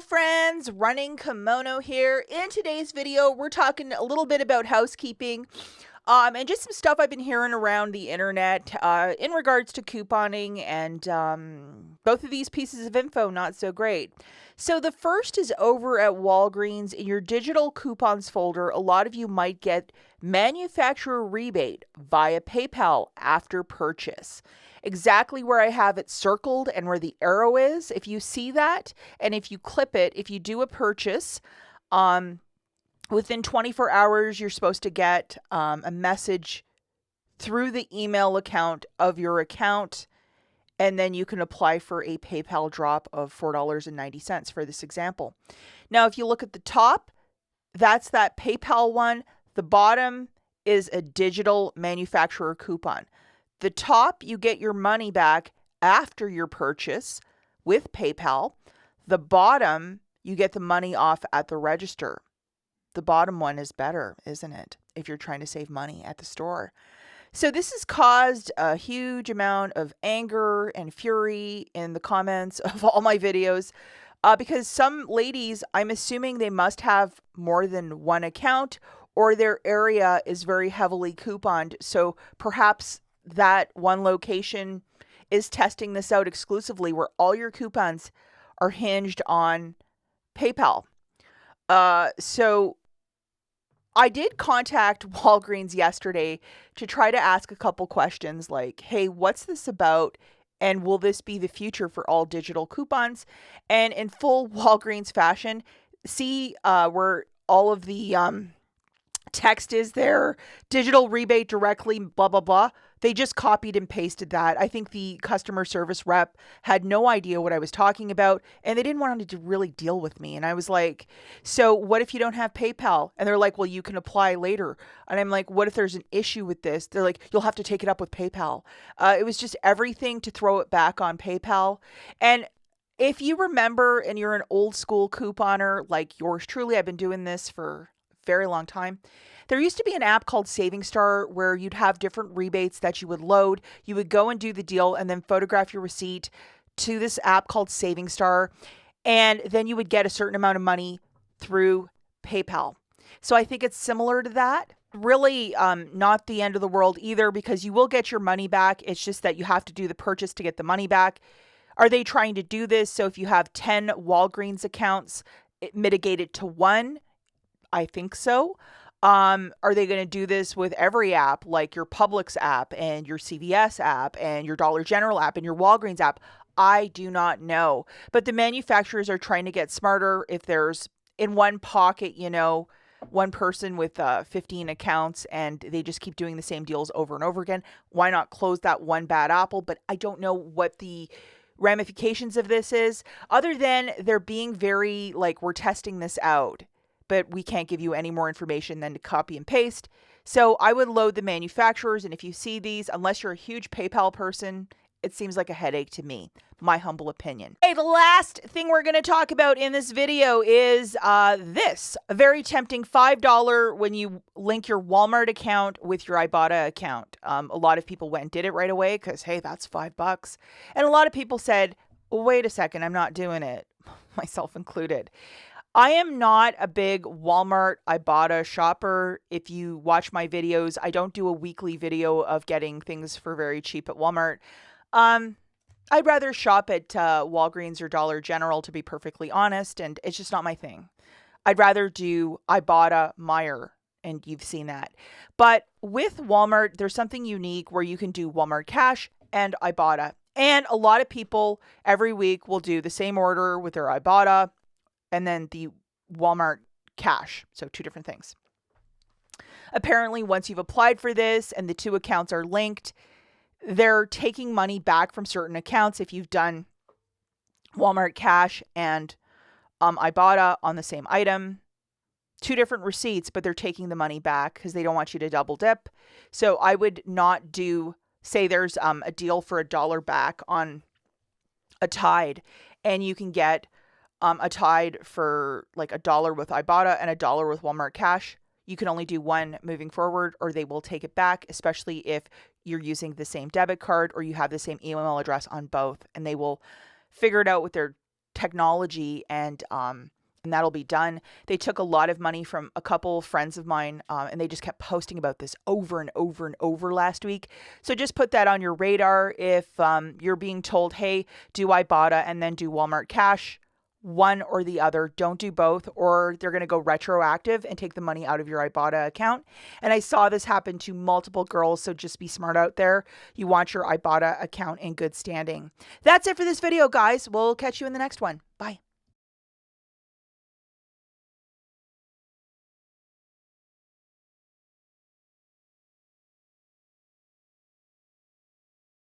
friends, Running Kimono here. In today's video, we're talking a little bit about housekeeping and just some stuff I've been hearing around the internet in regards to couponing, and both of these pieces of info not so great. So the first is over at Walgreens. In your digital coupons folder, a lot of you might get manufacturer rebate via PayPal after purchase. Exactly where I have it circled and where the arrow is, if you see that, and if you clip it, if you do a purchase, within 24 hours, you're supposed to get a message through the email account of your account, and then you can apply for a PayPal drop of $4.90 for this example. Now, if you look at the top, that's that PayPal one. The bottom is a digital manufacturer coupon. The top, you get your money back after your purchase with PayPal. The bottom, you get the money off at the register. The bottom one is better, isn't it? If you're trying to save money at the store. So this has caused a huge amount of anger and fury in the comments of all my videos because some ladies, I'm assuming they must have more than one account or their area is very heavily couponed. So perhaps that one location is testing this out exclusively where all your coupons are hinged on PayPal. So I did contact Walgreens yesterday to try to ask a couple questions like, hey, what's this about? And will this be the future for all digital coupons? And in full Walgreens fashion, see where all of the text is there, digital rebate directly, blah, blah, blah. They just copied and pasted that. I think the customer service rep had no idea what I was talking about, and they didn't want to really deal with me. And I was like, so what if you don't have PayPal? And they're like, well, you can apply later. And I'm like, what if there's an issue with this? They're like, you'll have to take it up with PayPal. It was just everything to throw it back on PayPal. And if you remember, and you're an old school couponer like yours truly, I've been doing this for a very long time. There used to be an app called Saving Star where you'd have different rebates that you would load. You would go and do the deal and then photograph your receipt to this app called Saving Star. And then you would get a certain amount of money through PayPal. So I think it's similar to that. Really not the end of the world either because you will get your money back. It's just that you have to do the purchase to get the money back. Are they trying to do this? So if you have 10 Walgreens accounts, it mitigated to 1? I think so. Are they going to do this with every app, like your Publix app and your CVS app and your Dollar General app and your Walgreens app? I do not know. But the manufacturers are trying to get smarter. If there's in one pocket, one person with 15 accounts and they just keep doing the same deals over and over again, why not close that one bad apple? But I don't know what the ramifications of this is, other than they're being very like, we're testing this out, but we can't give you any more information than to copy and paste. So I would load the manufacturers. And if you see these, unless you're a huge PayPal person, it seems like a headache to me. My humble opinion. Hey, the last thing we're going to talk about in this video is this. A very tempting $5 when you link your Walmart account with your Ibotta account. A lot of people went and did it right away because, hey, that's $5. And a lot of people said, wait a second, I'm not doing it. Myself included. I am not a big Walmart Ibotta shopper. If you watch my videos, I don't do a weekly video of getting things for very cheap at Walmart. I'd rather shop at Walgreens or Dollar General, to be perfectly honest, and it's just not my thing. I'd rather do Ibotta, Meijer, and you've seen that. But with Walmart, there's something unique where you can do Walmart Cash and Ibotta. And a lot of people every week will do the same order with their Ibotta and then the Walmart Cash. So 2 different things. Apparently, once you've applied for this and the 2 accounts are linked, they're taking money back from certain accounts if you've done Walmart Cash and Ibotta on the same item. 2 different receipts, but they're taking the money back because they don't want you to double dip. So I would not do, say there's a deal for $1 back on a Tide, and you can get a Tide for like $1 with Ibotta and $1 with Walmart Cash. You can only do one moving forward, or they will take it back, especially if you're using the same debit card or you have the same email address on both, and they will figure it out with their technology, and that'll be done. They took a lot of money from a couple friends of mine, and they just kept posting about this over and over and over last week. So just put that on your radar if you're being told, hey, do Ibotta and then do Walmart Cash. One or the other. Don't do both, or they're going to go retroactive and take the money out of your Ibotta account. And I saw this happen to multiple girls, so just be smart out there. You want your Ibotta account in good standing. That's it for this video, guys. We'll catch you in the next one.